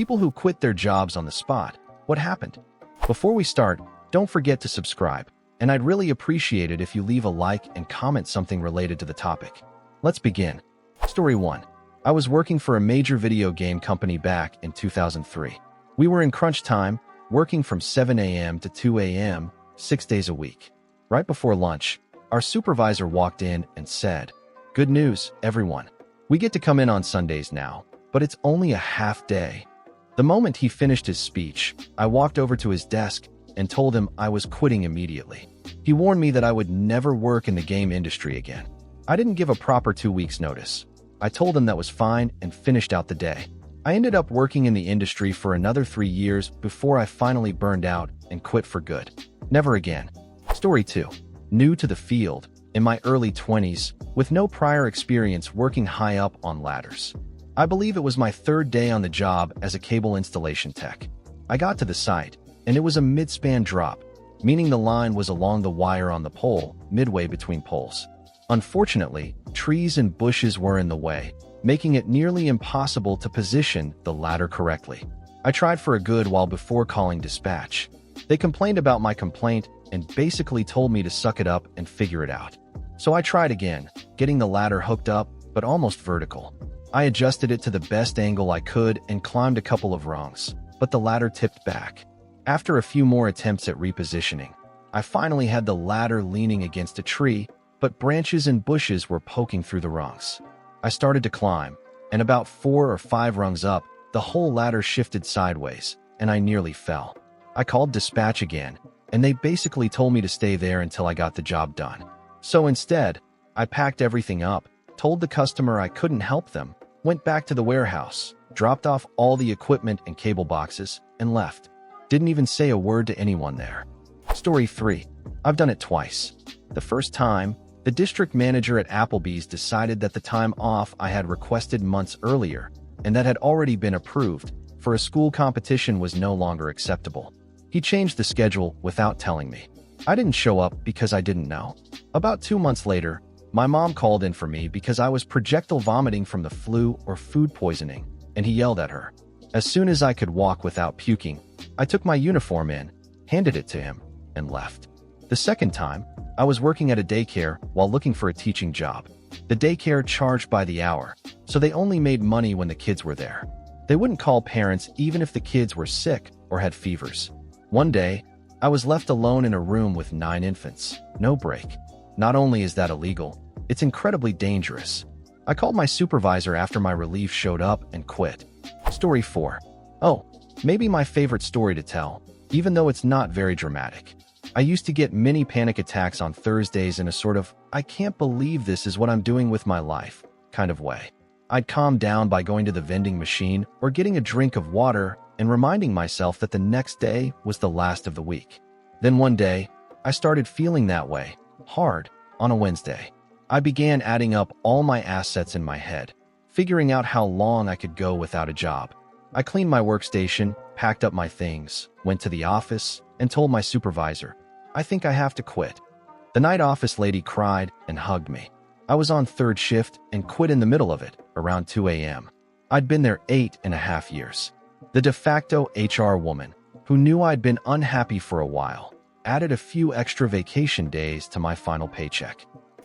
People who quit their jobs on the spot. What happened? Before we start, don't forget to subscribe, and I'd really appreciate it if you leave a like and comment something related to the topic. Let's begin. Story 1. I was working for a major video game company back in 2003. We were in crunch time, working from 7 a.m. to 2 a.m., 6 days a week. Right before lunch, our supervisor walked in and said, "Good news, everyone. We get to come in on Sundays now, but it's only a half day." The moment he finished his speech, I walked over to his desk and told him I was quitting immediately. He warned me that I would never work in the game industry again. I didn't give a proper 2 weeks notice. I told him that was fine and finished out the day. I ended up working in the industry for another 3 years before I finally burned out and quit for good. Never again. Story 2. New to the field, in my early 20s, with no prior experience working high up on ladders. I believe it was my 3rd day on the job as a cable installation tech. I got to the site, and it was a mid-span drop, meaning the line was along the wire on the pole, midway between poles. Unfortunately, trees and bushes were in the way, making it nearly impossible to position the ladder correctly. I tried for a good while before calling dispatch. They complained about my complaint and basically told me to suck it up and figure it out. So I tried again, getting the ladder hooked up, but almost vertical. I adjusted it to the best angle I could and climbed a couple of rungs, but the ladder tipped back. After a few more attempts at repositioning, I finally had the ladder leaning against a tree, but branches and bushes were poking through the rungs. I started to climb, and about 4 or 5 rungs up, the whole ladder shifted sideways, and I nearly fell. I called dispatch again, and they basically told me to stay there until I got the job done. So instead, I packed everything up, told the customer I couldn't help them, went back to the warehouse, dropped off all the equipment and cable boxes, and left. Didn't even say a word to anyone there. Story 3. I've done it twice. The first time, the district manager at Applebee's decided that the time off I had requested months earlier, and that had already been approved, for a school competition was no longer acceptable. He changed the schedule without telling me. I didn't show up because I didn't know. About 2 months later, my mom called in for me because I was projectile vomiting from the flu or food poisoning, and he yelled at her. As soon as I could walk without puking, I took my uniform in, handed it to him, and left. The second time, I was working at a daycare while looking for a teaching job. The daycare charged by the hour, so they only made money when the kids were there. They wouldn't call parents even if the kids were sick or had fevers. One day, I was left alone in a room with 9 infants. No break. Not only is that illegal, it's incredibly dangerous. I called my supervisor after my relief showed up and quit. Story 4. Oh, maybe my favorite story to tell, even though it's not very dramatic. I used to get mini panic attacks on Thursdays in a sort of, I can't believe this is what I'm doing with my life, kind of way. I'd calm down by going to the vending machine or getting a drink of water and reminding myself that the next day was the last of the week. Then one day, I started feeling that way, hard, on a Wednesday. I began adding up all my assets in my head, figuring out how long I could go without a job. I cleaned my workstation, packed up my things, went to the office, and told my supervisor, "I think I have to quit." The night office lady cried and hugged me. I was on 3rd shift and quit in the middle of it, around 2 a.m. I'd been there 8.5 years. The de facto HR woman, who knew I'd been unhappy for a while, added a few extra vacation days to my final paycheck.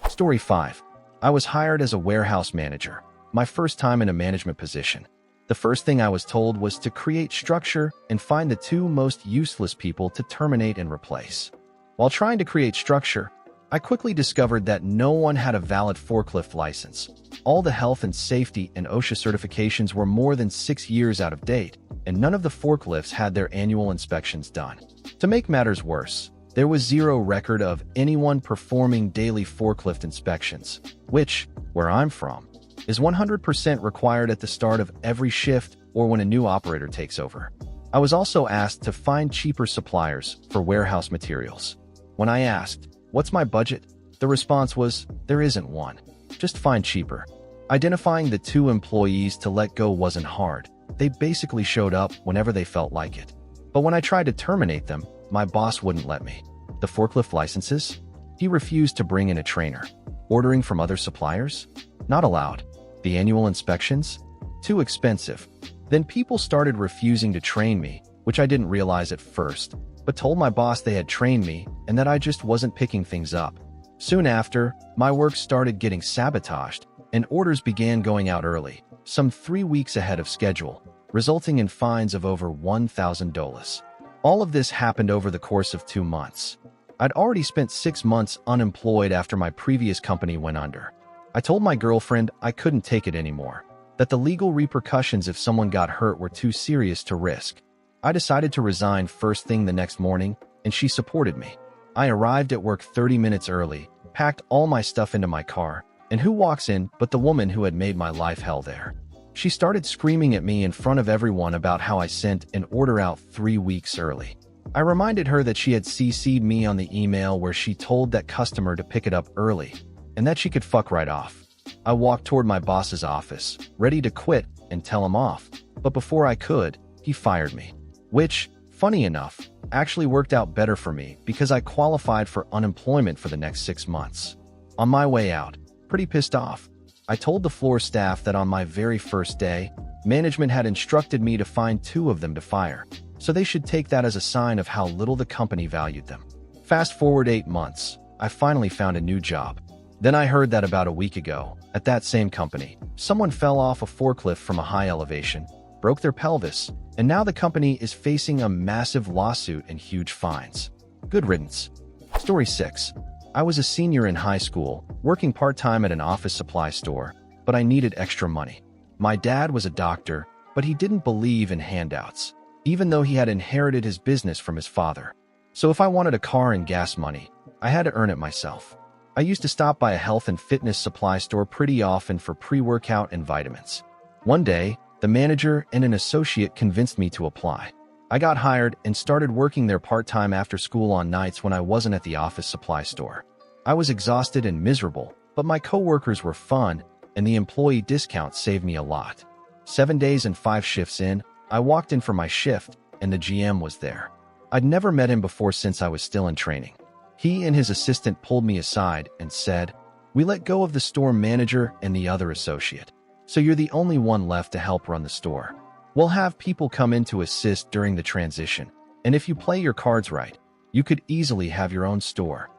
Story 5. I was hired as a warehouse manager, my first time in a management position. The first thing I was told was to create structure and find the 2 most useless people to terminate and replace. While trying to create structure, I quickly discovered that no one had a valid forklift license. All the health and safety and OSHA certifications were more than 6 years out of date, and none of the forklifts had their annual inspections done. To make matters worse, there was 0 record of anyone performing daily forklift inspections, which, where I'm from, is 100% required at the start of every shift or when a new operator takes over. I was also asked to find cheaper suppliers for warehouse materials. When I asked, "What's my budget?" the response was, "There isn't one. Just find cheaper." Identifying the 2 employees to let go wasn't hard. They basically showed up whenever they felt like it. But when I tried to terminate them, my boss wouldn't let me. The forklift licenses? He refused to bring in a trainer. Ordering from other suppliers? Not allowed. The annual inspections? Too expensive. Then people started refusing to train me, which I didn't realize at first, but told my boss they had trained me and that I just wasn't picking things up. Soon after, my work started getting sabotaged, and orders began going out early, some 3 weeks ahead of schedule, resulting in fines of over $1,000. All of this happened over the course of 2 months. I'd already spent 6 months unemployed after my previous company went under. I told my girlfriend I couldn't take it anymore, that the legal repercussions if someone got hurt were too serious to risk. I decided to resign first thing the next morning, and she supported me. I arrived at work 30 minutes early, packed all my stuff into my car, and who walks in but the woman who had made my life hell there? She started screaming at me in front of everyone about how I sent an order out 3 weeks early. I reminded her that she had CC'd me on the email where she told that customer to pick it up early, and that she could fuck right off. I walked toward my boss's office, ready to quit and tell him off, but before I could, he fired me. Which, funny enough, actually worked out better for me because I qualified for unemployment for the next 6 months. On my way out, pretty pissed off, I told the floor staff that on my very first day, management had instructed me to find 2 of them to fire, so they should take that as a sign of how little the company valued them. Fast forward 8 months, I finally found a new job. Then I heard that about a week ago, at that same company, someone fell off a forklift from a high elevation, broke their pelvis, and now the company is facing a massive lawsuit and huge fines. Good riddance. Story 6. I was a senior in high school, working part-time at an office supply store, but I needed extra money. My dad was a doctor, but he didn't believe in handouts, even though he had inherited his business from his father. So if I wanted a car and gas money, I had to earn it myself. I used to stop by a health and fitness supply store pretty often for pre-workout and vitamins. One day, the manager and an associate convinced me to apply. I got hired and started working there part-time after school on nights when I wasn't at the office supply store. I was exhausted and miserable, but my coworkers were fun, and the employee discount saved me a lot. 7 days and 5 shifts in, I walked in for my shift, and the GM was there. I'd never met him before since I was still in training. He and his assistant pulled me aside and said, "We let go of the store manager and the other associate, so you're the only one left to help run the store. We'll have people come in to assist during the transition, and if you play your cards right, you could easily have your own store."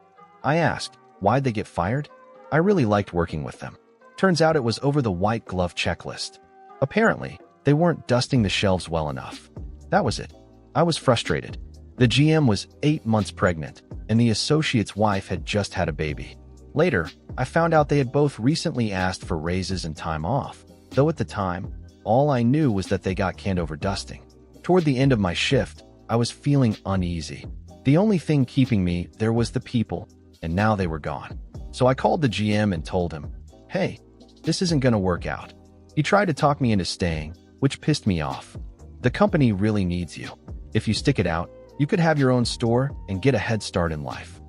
I asked, why'd they get fired? I really liked working with them. Turns out it was over the white glove checklist. Apparently, they weren't dusting the shelves well enough. That was it. I was frustrated. The GM was 8 months pregnant, and the associate's wife had just had a baby. Later, I found out they had both recently asked for raises and time off, though at the time, all I knew was that they got canned over dusting. Toward the end of my shift, I was feeling uneasy. The only thing keeping me there was the people, and now they were gone. So I called the GM and told him, "Hey, this isn't gonna work out." He tried to talk me into staying, which pissed me off. The company really needs you. If you stick it out, you could have your own store and get a head start in life.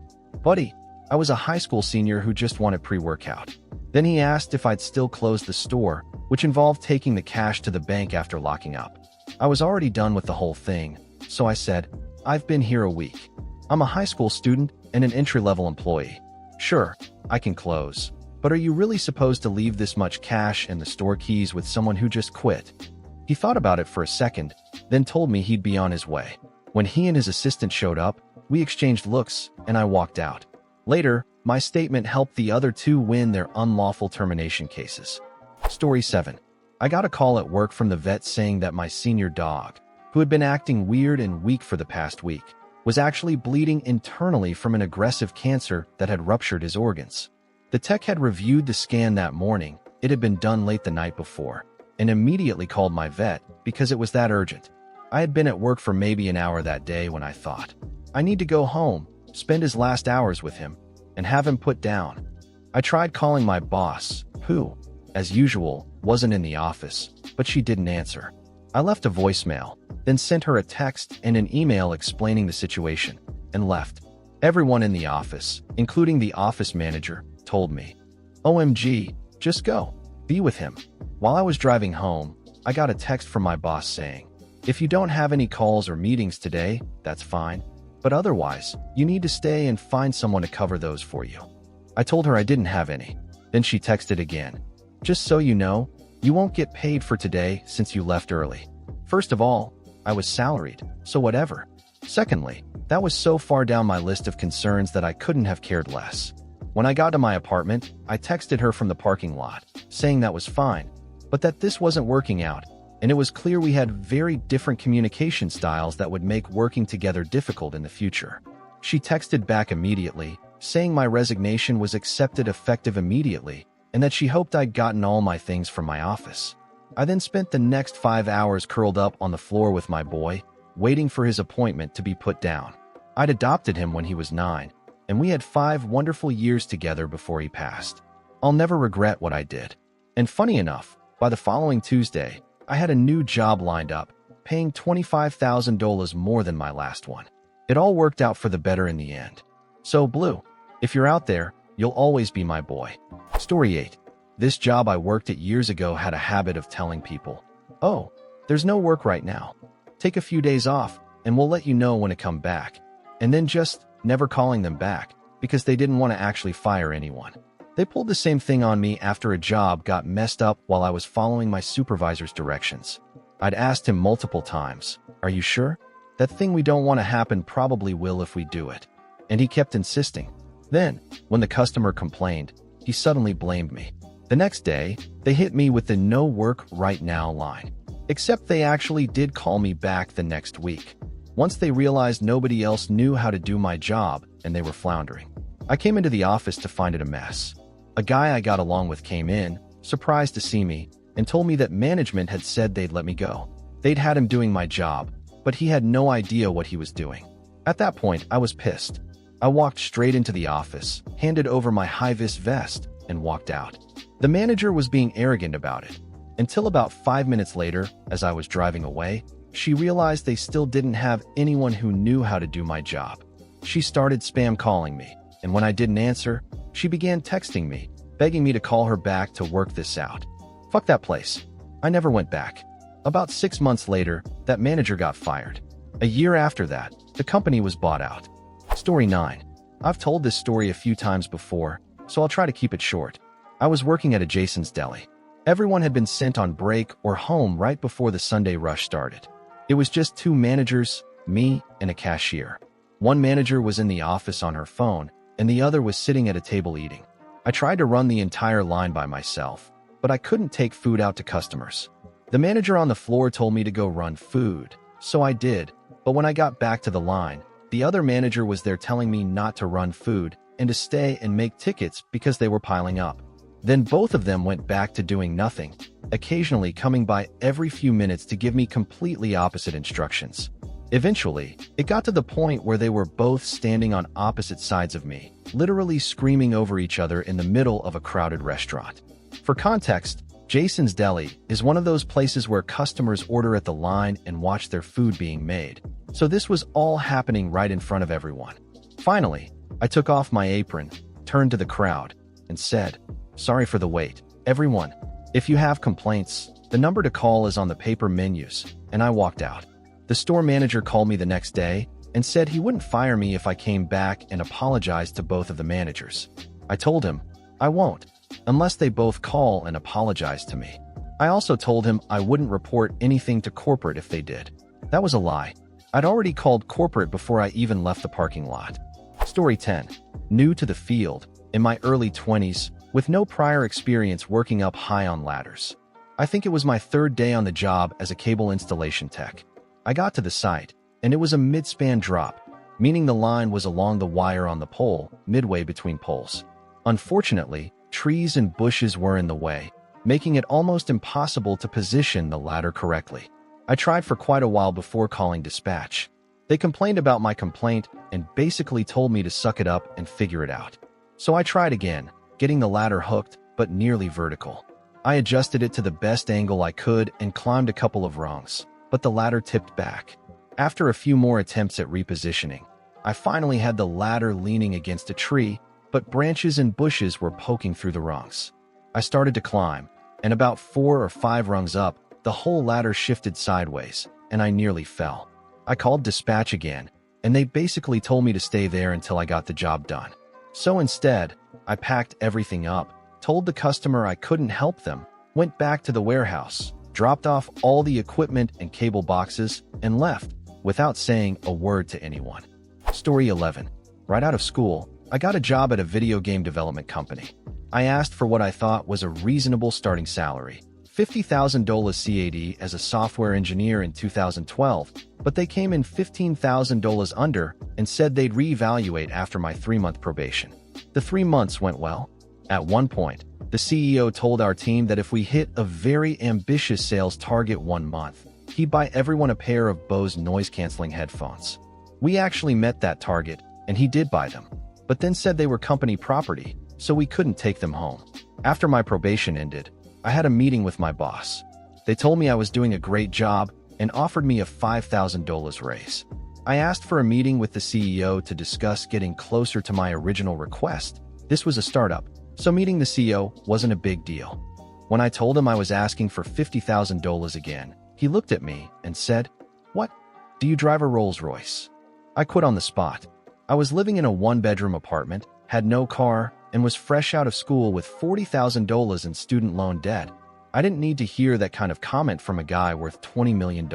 Buddy, I was a high school senior who just wanted pre-workout. Then he asked if I'd still close the store, which involved taking the cash to the bank after locking up. I was already done with the whole thing, so I said, "I've been here a week. I'm a high school student and an entry-level employee. Sure, I can close, but are you really supposed to leave this much cash and the store keys with someone who just quit?" He thought about it for a second, then told me he'd be on his way. When he and his assistant showed up, we exchanged looks, and I walked out. Later, my statement helped the other 2 win their unlawful termination cases. Story 7. I got a call at work from the vet saying that my senior dog, who had been acting weird and weak for the past week, was actually bleeding internally from an aggressive cancer that had ruptured his organs. The tech had reviewed the scan that morning, it had been done late the night before, and immediately called my vet because it was that urgent. I had been at work for maybe an hour that day when I thought, I need to go home, spend his last hours with him, and have him put down. I tried calling my boss, who, as usual, wasn't in the office, but she didn't answer. I left a voicemail, then sent her a text and an email explaining the situation, and left. Everyone in the office, including the office manager, told me, "OMG, just go. Be with him." While I was driving home, I got a text from my boss saying, "If you don't have any calls or meetings today, that's fine, but otherwise, you need to stay and find someone to cover those for you." I told her I didn't have any. Then she texted again, "Just so you know, You won't get paid for today since you left early. First of all, I was salaried, so whatever. Secondly, that was so far down my list of concerns that I couldn't have cared less. When I got to my apartment, I texted her from the parking lot, saying that was fine, but that this wasn't working out, and it was clear we had very different communication styles that would make working together difficult in the future. She texted back immediately, saying my resignation was accepted effective immediately, and that she hoped I'd gotten all my things from my office. I then spent the next 5 hours curled up on the floor with my boy, waiting for his appointment to be put down. I'd adopted him when he was 9, and we had 5 wonderful years together before he passed. I'll never regret what I did. And funny enough, by the following Tuesday, I had a new job lined up, paying $25,000 more than my last one. It all worked out for the better in the end. So, Blue, if you're out there, you'll always be my boy. Story 8. This job I worked at years ago had a habit of telling people, "Oh, there's no work right now. Take a few days off, and we'll let you know when to come back." And then just never calling them back, because they didn't want to actually fire anyone. They pulled the same thing on me after a job got messed up while I was following my supervisor's directions. I'd asked him multiple times, "Are you sure? That thing we don't want to happen probably will if we do it." And he kept insisting. Then, when the customer complained, he suddenly blamed me. The next day, they hit me with the "no work right now" line. Except they actually did call me back the next week, once they realized nobody else knew how to do my job and they were floundering. I came into the office to find it a mess. A guy I got along with came in, surprised to see me, and told me that management had said they'd let me go. They'd had him doing my job, but he had no idea what he was doing. At that point, I was pissed. I walked straight into the office, handed over my high-vis vest, and walked out. The manager was being arrogant about it. Until about 5 minutes later, as I was driving away, she realized they still didn't have anyone who knew how to do my job. She started spam calling me, and when I didn't answer, she began texting me, begging me to call her back to work this out. Fuck that place. I never went back. About 6 months later, that manager got fired. A year after that, the company was bought out. Story 9. I've told this story a few times before, so I'll try to keep it short. I was working at a Jason's Deli. Everyone had been sent on break or home right before the Sunday rush started. It was just 2 managers, me, and a cashier. One manager was in the office on her phone, and the other was sitting at a table eating. I tried to run the entire line by myself, but I couldn't take food out to customers. The manager on the floor told me to go run food, so I did, but when I got back to the line, the other manager was there telling me not to run food and to stay and make tickets because they were piling up. Then both of them went back to doing nothing, occasionally coming by every few minutes to give me completely opposite instructions. Eventually, it got to the point where they were both standing on opposite sides of me, literally screaming over each other in the middle of a crowded restaurant. For context, Jason's Deli is one of those places where customers order at the line and watch their food being made. So this was all happening right in front of everyone. Finally, I took off my apron, turned to the crowd, and said, "Sorry for the wait. Everyone, if you have complaints, the number to call is on the paper menus," and I walked out. The store manager called me the next day and said he wouldn't fire me if I came back and apologized to both of the managers. I told him, I won't, unless they both call and apologize to me. I also told him I wouldn't report anything to corporate if they did. That was a lie. I'd already called corporate before I even left the parking lot. Story 10. New to the field, in my early 20s, with no prior experience working up high on ladders. I think it was my 3rd day on the job as a cable installation tech. I got to the site, and it was a mid-span drop, meaning the line was along the wire on the pole, midway between poles. Unfortunately, trees and bushes were in the way, making it almost impossible to position the ladder correctly. I tried for quite a while before calling dispatch. They complained about my complaint and basically told me to suck it up and figure it out. So I tried again, getting the ladder hooked, but nearly vertical. I adjusted it to the best angle I could and climbed a couple of rungs, but the ladder tipped back. After a few more attempts at repositioning, I finally had the ladder leaning against a tree, but branches and bushes were poking through the rungs. I started to climb, and about 4 or 5 rungs up, the whole ladder shifted sideways, and I nearly fell. I called dispatch again, and they basically told me to stay there until I got the job done. So instead, I packed everything up, told the customer I couldn't help them, went back to the warehouse, dropped off all the equipment and cable boxes, and left without saying a word to anyone. Story 11. Right out of school, I got a job at a video game development company. I asked for what I thought was a reasonable starting salary, $50,000 CAD as a software engineer in 2012, but they came in $15,000 under and said they'd reevaluate after my 3-month probation. The 3 months went well. At one point, the CEO told our team that if we hit a very ambitious sales target 1 month, he'd buy everyone a pair of Bose noise-canceling headphones. We actually met that target, and he did buy them, but then said they were company property, so we couldn't take them home. After my probation ended, I had a meeting with my boss. They told me I was doing a great job and offered me a $5,000 raise. I asked for a meeting with the CEO to discuss getting closer to my original request. This was a startup, so meeting the CEO wasn't a big deal. When I told him I was asking for $50,000 again, he looked at me and said, "What? Do you drive a Rolls-Royce?" I quit on the spot. I was living in a 1-bedroom apartment, had no car, and was fresh out of school with $40,000 in student loan debt. I didn't need to hear that kind of comment from a guy worth $20 million.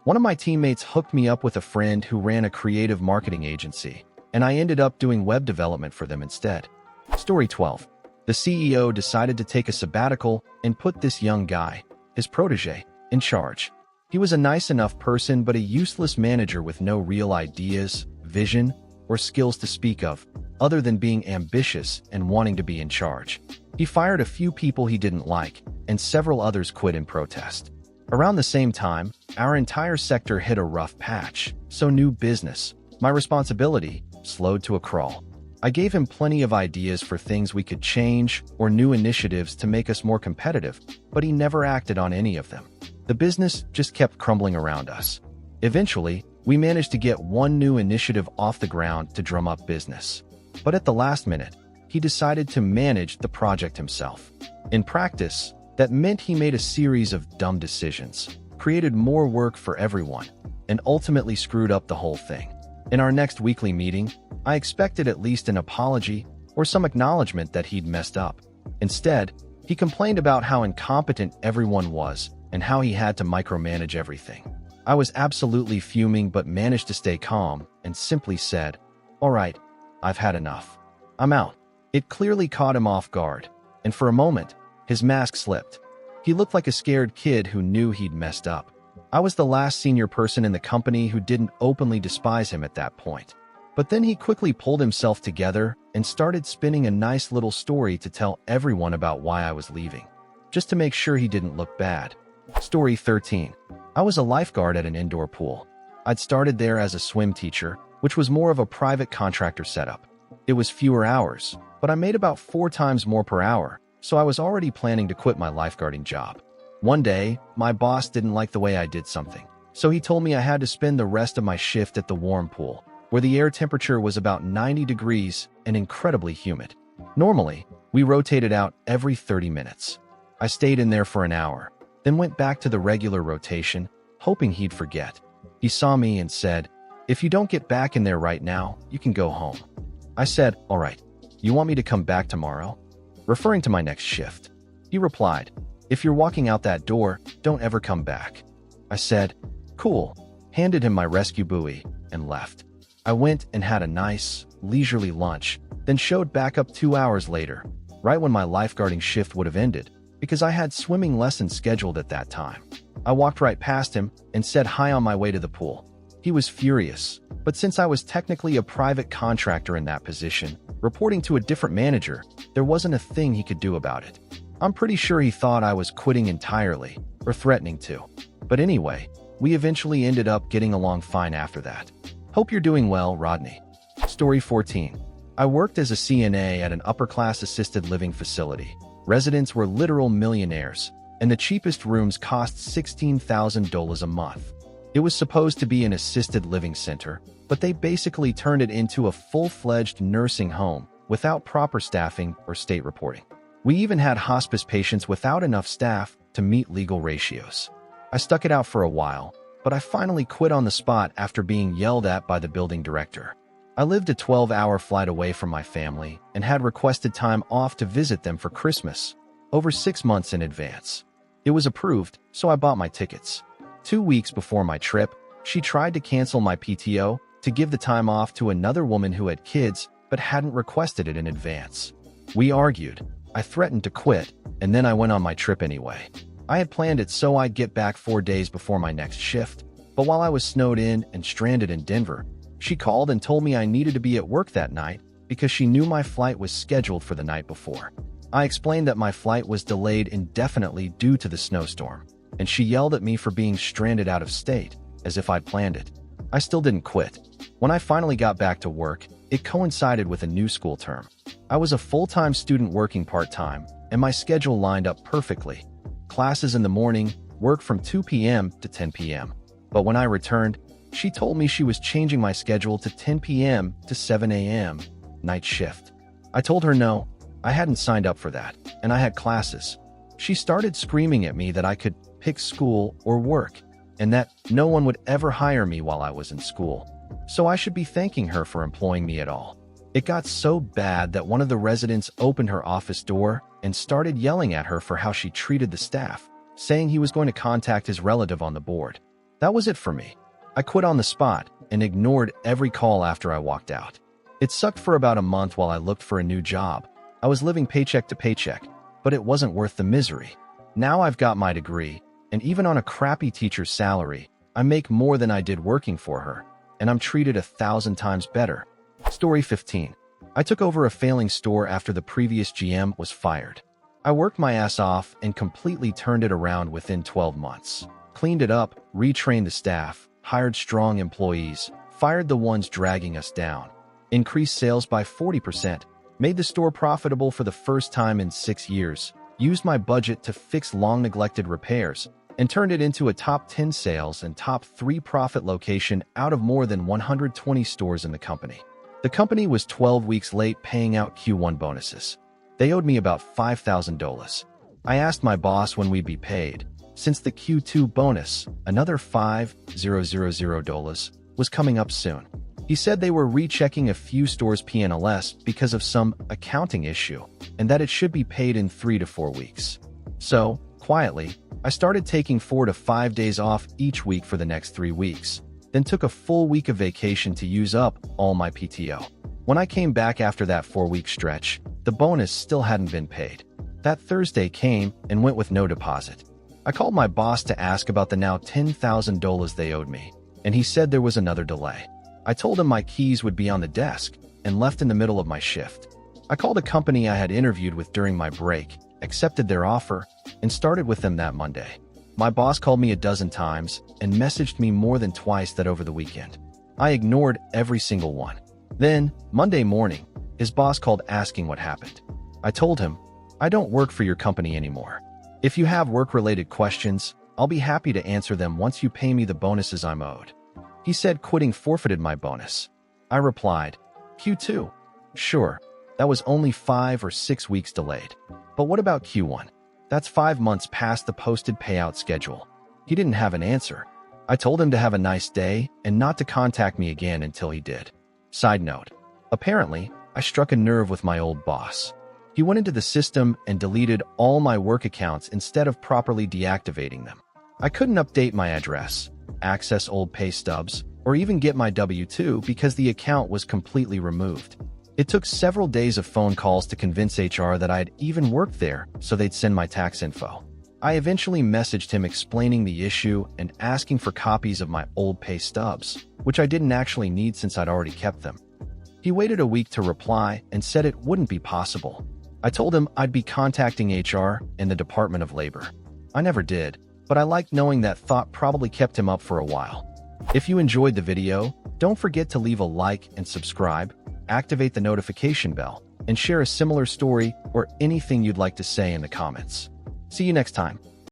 One of my teammates hooked me up with a friend who ran a creative marketing agency, and I ended up doing web development for them instead. Story 12. The CEO decided to take a sabbatical and put this young guy, his protege, in charge. He was a nice enough person but a useless manager with no real ideas, vision, or skills to speak of, other than being ambitious and wanting to be in charge. He fired a few people he didn't like, and several others quit in protest. Around the same time, our entire sector hit a rough patch, so new business, my responsibility, slowed to a crawl. I gave him plenty of ideas for things we could change or new initiatives to make us more competitive, but he never acted on any of them. The business just kept crumbling around us. Eventually, we managed to get one new initiative off the ground to drum up business. But at the last minute, he decided to manage the project himself. In practice, that meant he made a series of dumb decisions, created more work for everyone, and ultimately screwed up the whole thing. In our next weekly meeting, I expected at least an apology or some acknowledgement that he'd messed up. Instead, he complained about how incompetent everyone was and how he had to micromanage everything. I was absolutely fuming but managed to stay calm and simply said, "All right, I've had enough. I'm out." It clearly caught him off guard, and for a moment, his mask slipped. He looked like a scared kid who knew he'd messed up. I was the last senior person in the company who didn't openly despise him at that point. But then he quickly pulled himself together and started spinning a nice little story to tell everyone about why I was leaving, just to make sure he didn't look bad. Story 13. I was a lifeguard at an indoor pool. I'd started there as a swim teacher, which was more of a private contractor setup. It was fewer hours, but I made about 4 times more per hour, so I was already planning to quit my lifeguarding job. One day, my boss didn't like the way I did something, so he told me I had to spend the rest of my shift at the warm pool, where the air temperature was about 90 degrees and incredibly humid. Normally, we rotated out every 30 minutes. I stayed in there for an hour, then went back to the regular rotation, hoping he'd forget. He saw me and said, "If you don't get back in there right now, you can go home." I said, "All right, you want me to come back tomorrow?" Referring to my next shift. He replied, "If you're walking out that door, don't ever come back." I said, "Cool," handed him my rescue buoy, and left. I went and had a nice, leisurely lunch, then showed back up 2 hours later, right when my lifeguarding shift would have ended, because I had swimming lessons scheduled at that time. I walked right past him and said hi on my way to the pool. He was furious, but since I was technically a private contractor in that position, reporting to a different manager, there wasn't a thing he could do about it. I'm pretty sure he thought I was quitting entirely, or threatening to. But anyway, we eventually ended up getting along fine after that. Hope you're doing well, Rodney. Story 14. I worked as a CNA at an upper-class assisted living facility. Residents were literal millionaires, and the cheapest rooms cost $16,000 a month. It was supposed to be an assisted living center, but they basically turned it into a full-fledged nursing home without proper staffing or state reporting. We even had hospice patients without enough staff to meet legal ratios. I stuck it out for a while, but I finally quit on the spot after being yelled at by the building director. I lived a 12-hour flight away from my family and had requested time off to visit them for Christmas. over 6 months in advance. It was approved, so I bought my tickets. 2 weeks before my trip, she tried to cancel my PTO to give the time off to another woman who had kids but hadn't requested it in advance. We argued. I threatened to quit, and then I went on my trip anyway. I had planned it so I'd get back 4 days before my next shift, but while I was snowed in and stranded in Denver, she called and told me I needed to be at work that night because she knew my flight was scheduled for the night before. I explained that my flight was delayed indefinitely due to the snowstorm, and she yelled at me for being stranded out of state, as if I'd planned it. I still didn't quit. When I finally got back to work, it coincided with a new school term. I was a full-time student working part-time, and my schedule lined up perfectly. Classes in the morning, work from 2 p.m. to 10 p.m. But when I returned, she told me she was changing my schedule to 10 p.m. to 7 a.m. night shift. I told her no, I hadn't signed up for that, and I had classes. She started screaming at me that I could pick school or work, and that no one would ever hire me while I was in school, so I should be thanking her for employing me at all. It got so bad that one of the residents opened her office door and started yelling at her for how she treated the staff, saying he was going to contact his relative on the board. That was it for me. I quit on the spot and ignored every call after I walked out. It sucked for about a month while I looked for a new job. I was living paycheck to paycheck, but it wasn't worth the misery. Now I've got my degree, and even on a crappy teacher's salary, I make more than I did working for her, and I'm treated 1,000 times better. Story 15. I took over a failing store after the previous GM was fired. I worked my ass off and completely turned it around within 12 months. Cleaned it up, retrained the staff, hired strong employees, fired the ones dragging us down, increased sales by 40%, made the store profitable for the first time in 6 years, used my budget to fix long-neglected repairs, and turned it into a top 10 sales and top 3 profit location out of more than 120 stores in the company. The company was 12 weeks late paying out Q1 bonuses. They owed me about $5,000. I asked my boss when we'd be paid, since the Q2 bonus, another $5,000, was coming up soon. He said they were rechecking a few stores' P&Ls because of some accounting issue, and that it should be paid in 3 to 4 weeks. So, quietly, I started taking 4 to 5 days off each week for the next 3 weeks, then took a full week of vacation to use up all my PTO. When I came back after that 4-week stretch, the bonus still hadn't been paid. That Thursday came and went with no deposit. I called my boss to ask about the now $10,000 they owed me, and he said there was another delay. I told him my keys would be on the desk and left in the middle of my shift. I called a company I had interviewed with during my break, accepted their offer, and started with them that Monday. My boss called me a dozen times and messaged me more than twice that over the weekend. I ignored every single one. Then, Monday morning, his boss called asking what happened. I told him, I don't work for your company anymore. If you have work-related questions, I'll be happy to answer them once you pay me the bonuses I'm owed. He said quitting forfeited my bonus. I replied, Q2. Sure, that was only 5 or 6 weeks delayed. But what about Q1? That's 5 months past the posted payout schedule. He didn't have an answer. I told him to have a nice day and not to contact me again until he did. Side note, apparently, I struck a nerve with my old boss. He went into the system and deleted all my work accounts instead of properly deactivating them. I couldn't update my address, access old pay stubs, or even get my W-2 because the account was completely removed. It took several days of phone calls to convince HR that I'd even worked there so they'd send my tax info. I eventually messaged him explaining the issue and asking for copies of my old pay stubs, which I didn't actually need since I'd already kept them. He waited a week to reply and said it wouldn't be possible. I told him I'd be contacting HR and the Department of Labor. I never did, but I liked knowing that thought probably kept him up for a while. If you enjoyed the video, don't forget to leave a like and subscribe, activate the notification bell, and share a similar story or anything you'd like to say in the comments. See you next time.